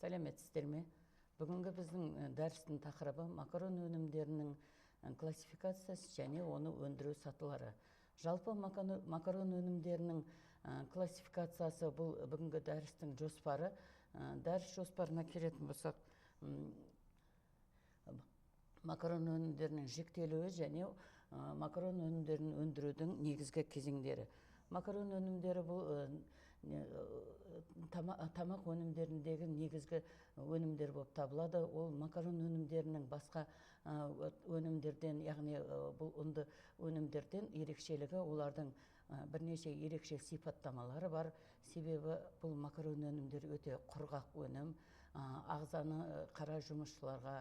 Сәлеметсіздер ме? Бүгінгі біздің дәрістің тақырыбы макарон өнімдерінің классификациясы және оны өндіру сатылары. Жалпы макарон өнімдерінің классификациясы бұл бүгінгі дәрістің жоспары. Дәріс жоспарына келетін болсақ, макарон өнімдерінің жіктелуі және макарон өнімдерін өндірудің негізгі кезеңдері. Макарон өнімдері бұл тамақ өнімдеріндегі негізгі өнімдер болып табылады. Ол макарон өнімдерінің басқа өнімдерден, яғни бұл ұнды өнімдерден ерекшелігі, олардың бірнеше ерекше сипаттамалары бар. Себебі бұл макарон өнімдері өте құрғақ өнім, ағзаны қара жұмысшыларға,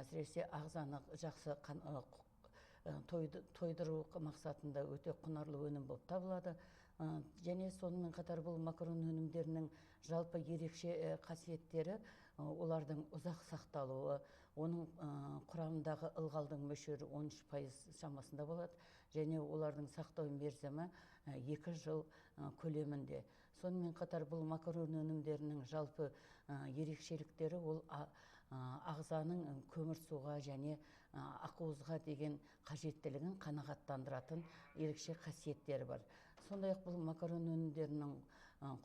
әсіресе ағзаны жақсы тойдыру мақсатында өте құнарлы өнім болып табылады. Және сонымен қатар бұл макарон өнімдерінің жалпы ерекше қасиеттері олардың ұзақ сақталуы, оның құрамындағы ылғалдың мөлшері 13% шамасында болады, және олардың сақтау мерзімі 2 жыл көлемінде. Сонымен қатар бұл макарон өнімдерінің жалпы ерекшеліктері ол ағзаның көмірсуға және ақуызға деген қажеттілігін қанағаттандыратын ерекше қасиеттері бар. Сондай-ақ бұл макарон өнімдерінің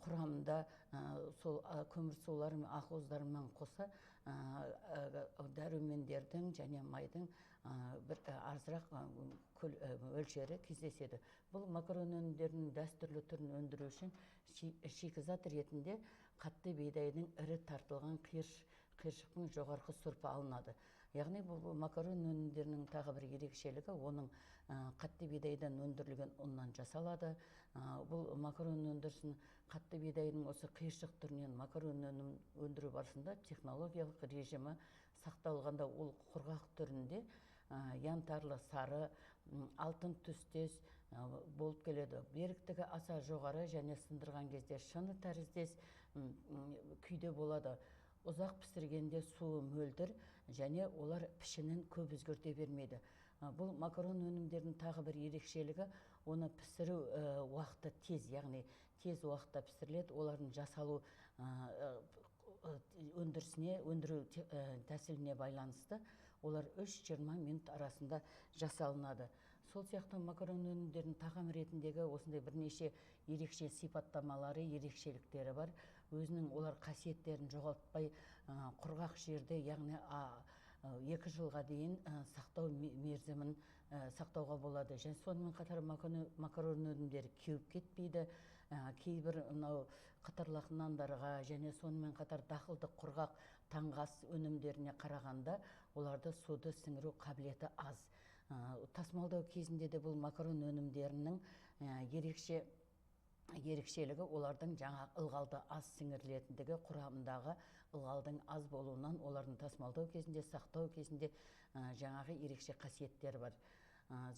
құрамында сол көмірсулар мен ақуыздармен қоса дәрумендердің және майдың бір азырақ мөлшері кездеседі. Бұл макарон өнімдерінің дәстүрлі түрін өндіру үшін шикізат ретінде қатты бидайдың ірі тартылған қиыршықтың жоғарғы сұрпы алынады. Яғни бұл макарон өнімдерінің тағы бір ерекшелігі, оның қатты бидайдан өндірілген ұннан жасалады. Бұл макарон өндірісін қатты бидайдың осы қиыршық түрінен макарон өнім өндіру барысында технологиялық режимі сақталғанда ол құрғақ түрінде янтарлы сары, алтын түстес болып келеді. Беріктігі аса жоғары және сындырған кезде шыны тәріздес күйде болады. Ұзақ пісіргенде суы мөлдір және олар пішінін көп өзгерте бермейді. Бұл макарон өнімдерінің тағы бір ерекшелігі, оны пісіру уақыты тез, яғни тез уақытта пісіріледі. Олардың жасалу өндіру тәсіліне байланысты олар 3-20 минут арасында жасалынады. Сол сияқты макарон өнімдерінің тағам ретіндегі осындай бірнеше ерекше сипаттамалары, ерекшеліктері бар. Өзінің олар қасиеттерін жоғалтпай құрғақ жерде, яғни 2 жылға дейін сақтау мерзімін сақтауға болады. Және сонымен қатар макарон өнімдері кеуіп кетпейді. Кейбір қатарлақ нандарға және сонымен қатар дақылды құрғақ таңғас өнімдеріне қарағанда оларды суды сіңіру қабілеті аз. Тасымалдау кезінде де бұл макарон өнімдерінің ерекшелігі олардың жаңа ылғалды аз сіңірілетіндігі, құрамындағы ылғалдың аз болуынан олардың тасымалдау кезінде, сақтау кезінде жаңағы ерекше қасиеттері бар.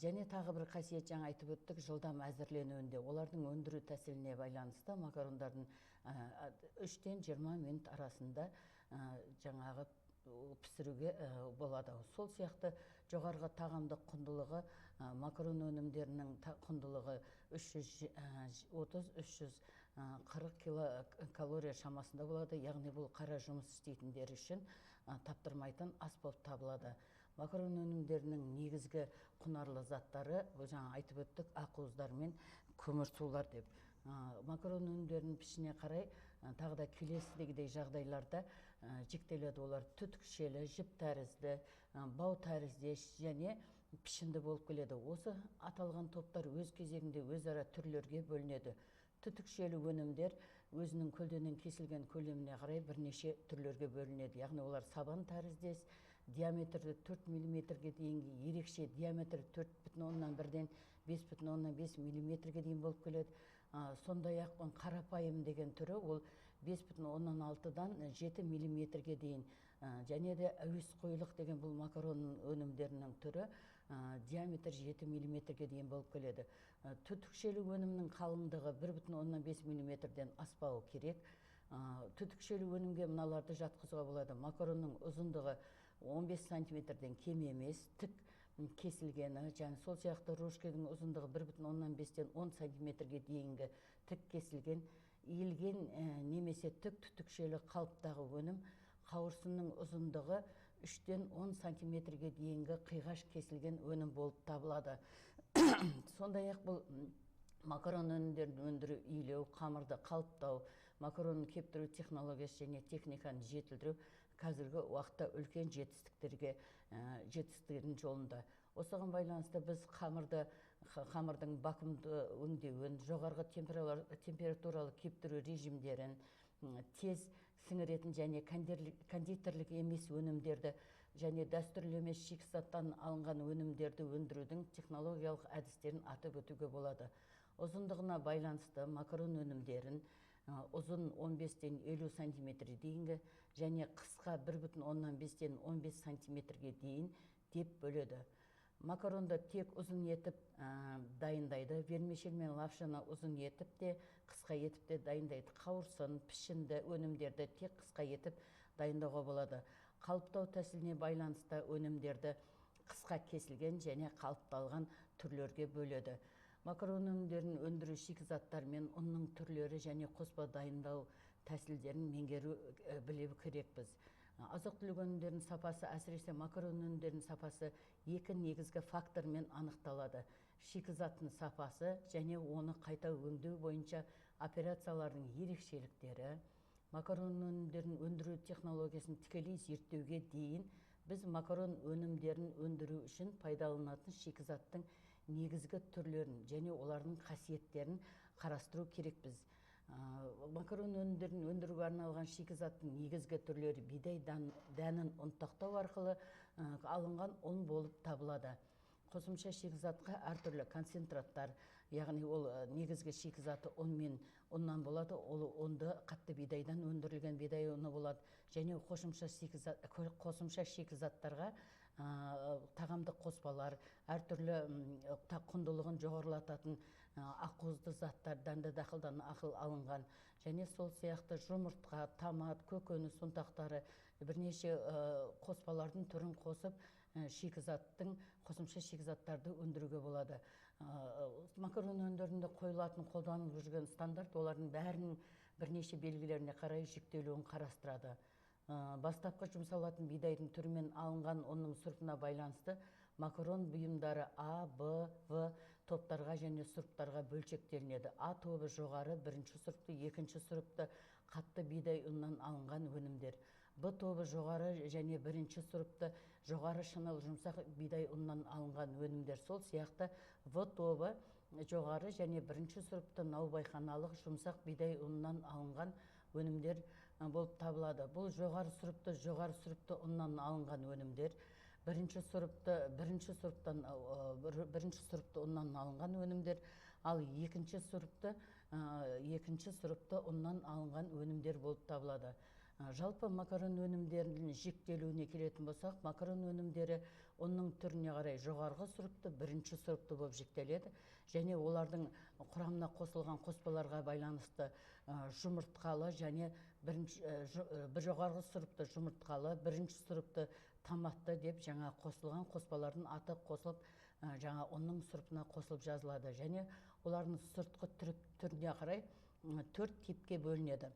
Және тағы бір қасиет, жаңа айтып өттік, жылдам әзірленуінде. Олардың өндіру тәсіліне байланысты макарондардың 3-20 минут арасында жаңағы пісіруге болады. Сол сияқты жоғарғы тағамдық құндылығы, макарон өнімдерінің құндылығы 330-340 килокалория шамасында болады. Яғни бұл қара жұмыс істейтіндер үшін таптырмайтын ас болып табылады. Макарон өнімдерінің негізгі құнарлы заттары, жаңа айтып өттік, ақуыздар мен көмірсулар деп. Макарон өнімдерінің пішіне қарай тағы да келесідегідей жағдайларда жіктеледі. Олар түтікшелі, жіп тәрізді, бау тәріздес және пішінді болып келеді. Осы аталған топтар өз кезегінде өзара түрлерге бөлінеді. Түтікшелі өнімдер өзінің көлденең кесілген көлеміне қарай бірнеше түрлерге бөлінеді. Яғни олар сабан тәріздес, диаметрі 4 мм-ге дейінгі, ерекше диаметрі 4,1-ден 5,5 мм-ге дейін болып келеді. Сондай-ақ қарапайым деген түрі ол 5,6-дан 7 мм-ге дейін. Және де әуесқойлық деген бұл макарон өнімдерінің түрі диаметр 7 мм-ге дейін болып келеді. Түтікшелі өнімнің қалыңдығы 1,5 мм-ден аспауы керек. Түтікшелі өнімге мыналарды жатқызуға болады. Макаронның ұзындығы 15 см-ден кем емес, тік кесілгені, және сол сияқты рожкенің ұзындығы 1,5-ден 10 см-ге дейінгі тік кесілген, иілген немесе тік түтікшелі қалыптағы өнім қауырсынның ұзындығы 3-тен 10 сантиметрге дейінгі қиғаш кесілген өнім болып табылады. Сондай-ақ бұл макарон өнімдерін өндіру, илеу, қамырды қалыптау, макаронның кептіру технологиясы және техниканы жетілдіру қазіргі уақытта үлкен жетістіктердің жолында. Осыған байланысты біз қамырдың вакуумды өңдеуін, жоғарғы температуралы кептіру режимдерін, тез сіңіретін және кондитерлік емес өнімдерді және дәстүрлі емес шикізаттан алынған өнімдерді өндірудің технологиялық әдістерін атап өтуге болады. Ұзындығына байланысты макарон өнімдерін ұзын 15-тен 50 сантиметрге дейінгі және қысқа 1,5-тен 15 сантиметрге дейін деп бөледі. Макаронды тек ұзын етіп дайындайды. Вермишель мен лапшаны ұзын етіп те, қысқа етіп те дайындайды. Қауырсын, пішінді өнімдерді тек қысқа етіп дайындауға болады. Қалыптау тәсіліне байланысты өнімдерді қысқа кесілген және қалыпталған түрлерге бөледі. Макарон өнімдерін өндіру шикізаттар мен ұнның түрлері және қоспа дайындау тәсілдерін меңгеру білу керекпіз. Азық-түлік өнімдерінің сапасы, әсіресе макарон өнімдерінің сапасы екі негізгі фактормен анықталады. Шикізаттың сапасы және оны қайта өңдеу бойынша операциялардың ерекшеліктері. Макарон өнімдерін өндіру технологиясын тікелей зерттеуге дейін біз макарон өнімдерін өндіру үшін пайдаланатын шикізаттың негізгі түрлерін және олардың қасиеттерін қарастыру керекпіз. Макарон өнімдерін өндіруге арналған шикізаттың негізгі түрлері бидай дәнін ұнтақтау арқылы алынған ұн болып табылады. Қосымша шикізатқа әртүрлі концентраттар, яғни ол негізгі шикізаты ұннан болады, ол ұнды қатты бидайдан өндірілген бидай ұны болады, және қосымша шикізаттарға тағамдық қоспалар, әртүрлі құндылығын жоғарылататын ақуызды заттар, дәнді дақылдан алынған, және сол сияқты жұмыртқа, томат, көкөніс ұнтақтары, бірнеше қоспалардың түрін қосып қосымша шикізаттарды өндіруге болады. Макарон өнімдерінде қойылатын қолданылып жүрген стандарт олардың бәрінің бірнеше белгілеріне қарай жіктелуін қарастырады. Бастапқы жұмсалатын бидайдың түрімен алынған ұнның сұрыпына байланысты макарон бұйымдары А, Б, В топтарға және сұрыптарға бөлшектелінеді. А тобы жоғары бірінші сұрыпты, екінші сұрыпты қатты бидай ұнынан алынған өнімдер. Б тобы жоғары және бірінші сұрыпты жоғары шыныл жұмсақ бидай ұнынан алынған өнімдер. Сол сияқты В тобы жоғары және бірінші сұрыпты наубайханалық жұмсақ бидай ұнынан алынған өнімдер болып табылады. Бұл жоғары сұрыпты ұннан алынған өнімдер. Бірінші сұрыпты ұннан алынған өнімдер, ал екінші сұрыпты ұннан алынған өнімдер болып табылады. Жалпы макарон өнімдерінің жіктелуіне келетін болсақ, макарон өнімдері ұнның түріне қарай жоғарғы сұрыпты, бірінші сұрыпты болып жіктеледі, және олардың құрамына қосылған қоспаларға байланысты жұмыртқалы және жоғарғы сұрыпты жұмыртқалы, бірінші сұрыпты томатты деп жаңа қосылған қоспалардың аты қосылып, жаңа ұнның сұрыпына қосылып жазылады, және олардың сұртқы түріне қарай 4 типке бөлінеді.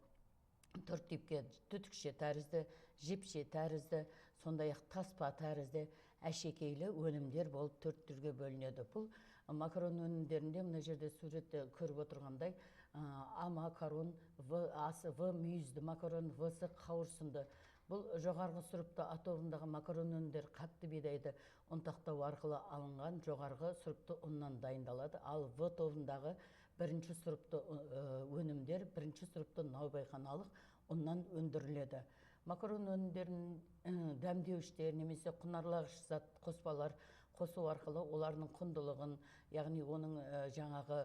4 типке: түтікше тәрізді, жіпше тәрізді, сондай-ақ таспа тәрізді, әшекейлі өнімдер болып 4 түрге бөлінеді. Бұл макарон өнімдерінде мына жерде суретте көріп отырғандай А макарон, В асы, В мүйізді макарон, В-сы қауырсынды. Бұл жоғарғы сұрыпты А тобындағы макарон өнімдері қатты бидайды ұнтақтау арқылы алынған жоғарғы сұрыпты ұннан дайындалады. Ал В тобындағы бірінші сұрыпты өнімдер бірінші сұрыпты наубайханалық ұннан өндіріледі. Макарон өнімдерін дәмдеуіштер немесе құнарлағыш зат қоспалар қосу арқылы олардың құндылығын, яғни оның жаңағы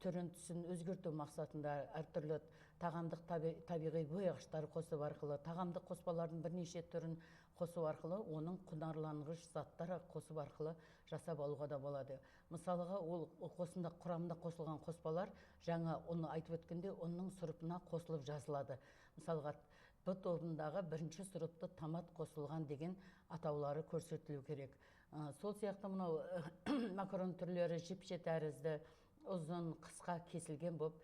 түрін түсін өзгерту мақсатында әртүрлі тағамдық табиғи бояғыштар қосу арқылы, тағамдық қоспалардың бірнеше түрін қосу арқылы, оның құнарланғыш заттар қосу арқылы жасап алуға да болады. Мысалыға, ол қосында құрамында қосылған қоспалар жаңа оны айтып өткенде оның сұрыпына қосылып жазылады. Мысалға, Б тобындағы бірінші сұрыпты томат қосылған деген атаулары көрсетілу керек. Сол сияқты мынау макарон түрлері жіпше тәрізді, ұзын, қысқа кесілген болып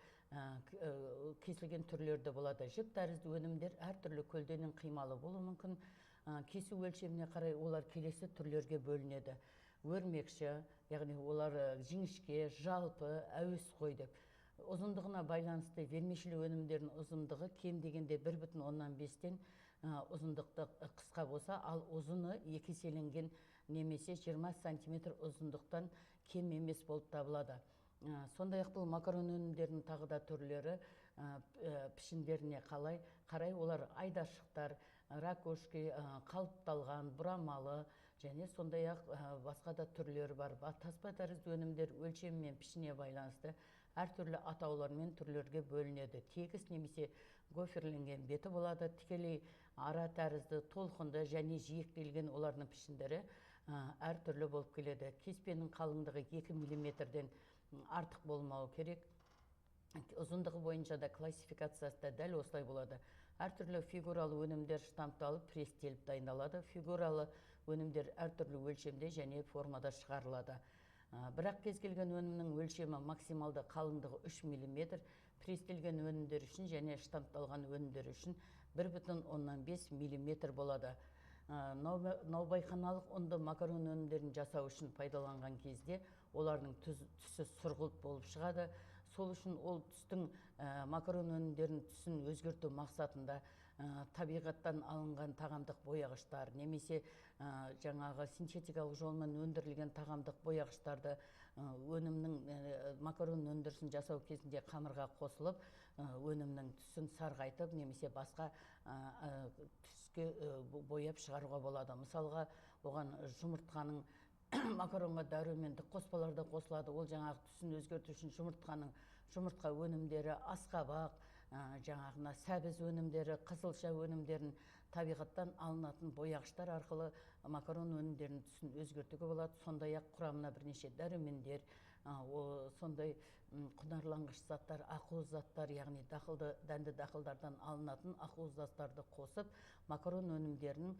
кесілген түрлерде болады. Жіп тәрізді өнімдер әртүрлі көлденең қималы болуы мүмкін. Кесу өлшеміне қарай олар келесі түрлерге бөлінеді. Өрмекші, яғни олар жіңішке, жалпы, әуесқой деп. Ұзындығына байланысты вермишель өнімдерінің ұзындығы кем дегенде 1,5-тен ұзындықты қысқа болса, ал ұзыны екі еселенген немесе 20 сантиметр ұзындықтан кем емес болып табылады. Сондай-ақ бұл макарон өнімдерінің тағы да түрлері пішіндеріне қарай олар айдашықтар, ракошки, қалыпталған, бұрамалы және сондай-ақ басқа да түрлері бар. Таспа тәрізді өнімдер өлшем мен пішіне байланысты әртүрлі атаулармен түрлерге бөлінеді. Тегіс немесе гоферленген беті болады. Тікелей ара тәрізді, толқынды және жиектелген олардың пішіндері әртүрлі болып келеді. Кеспенің қалыңдығы 2 мм-ден артық болмауы керек. Ұзындығы бойынша да классификациясы да дәл осылай болады. Әртүрлі фигуралы өнімдер штампталып, пресстеліп дайындалады. Фигуралы өнімдер әртүрлі өлшемде және формада шығарылады. Бірақ кез келген өнімнің өлшемі максималды қалыңдығы 3 мм, пресстелген өнімдер үшін және штампталған өнімдер үшін 1,5 мм болады. Наубайханалық ұнды макарон өнімдерін жасау үшін пайдаланған кезде олардың түсі сұрғылт болып шығады. Сол үшін ол түстің макарон өнімдерінің түсін өзгерту мақсатында табиғаттан алынған тағамдық бояғыштар немесе жаңағы синтетикалық жолмен өндірілген тағамдық бояғыштарды макарон өндірісін жасау кезінде қамырға қосылып, өнімнің түсін сарғайтып немесе басқа түске бояп шығаруға болады. Мысалға, оған жұмыртқаның макаронға дәрумендік қоспалар да қосылады. Ол жаңағы түсін өзгерту үшін жұмыртқа өнімдері, асқабақ, жаңағына сәбіз өнімдері, қызылша өнімдерін табиғаттан алынатын бояғыштар арқылы макарон өнімдерінің түсін өзгертуге болады. Сондай-ақ құрамына бірнеше дәрумендер, сондай құнарланғыш заттар, ақуыз заттар, яғни дәнді дақылдардан алынатын ақуыз заттарды қосып, макарон өнімдерінің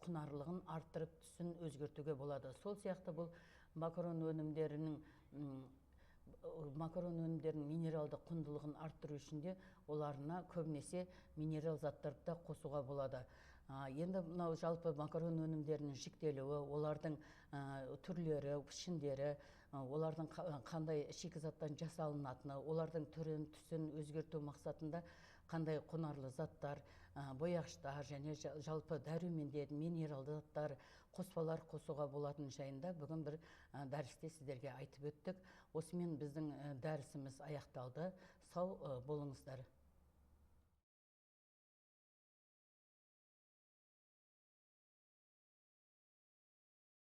құнарлығын арттырып, түсін өзгертуге болады. Сол сияқты бұл макарон өнімдерінің минералды құндылығын арттыру үшін де оларына көбінесе минерал заттарды да қосуға болады. Енді мынау жалпы макарон өнімдерінің жіктелуі, олардың түрлері, пішіндері, олардың қандай шикізаттан жасалынатыны, олардың түрін, түсін өзгерту мақсатында қандай құнарлы заттар, бояғыштар және жалпы дәрумендер, минералды заттар, қоспалар қосуға болатын жайында бүгін бір дәрісте сіздерге айтып өттік. Осымен біздің дәрісіміз аяқталды. Сау болыңыздар.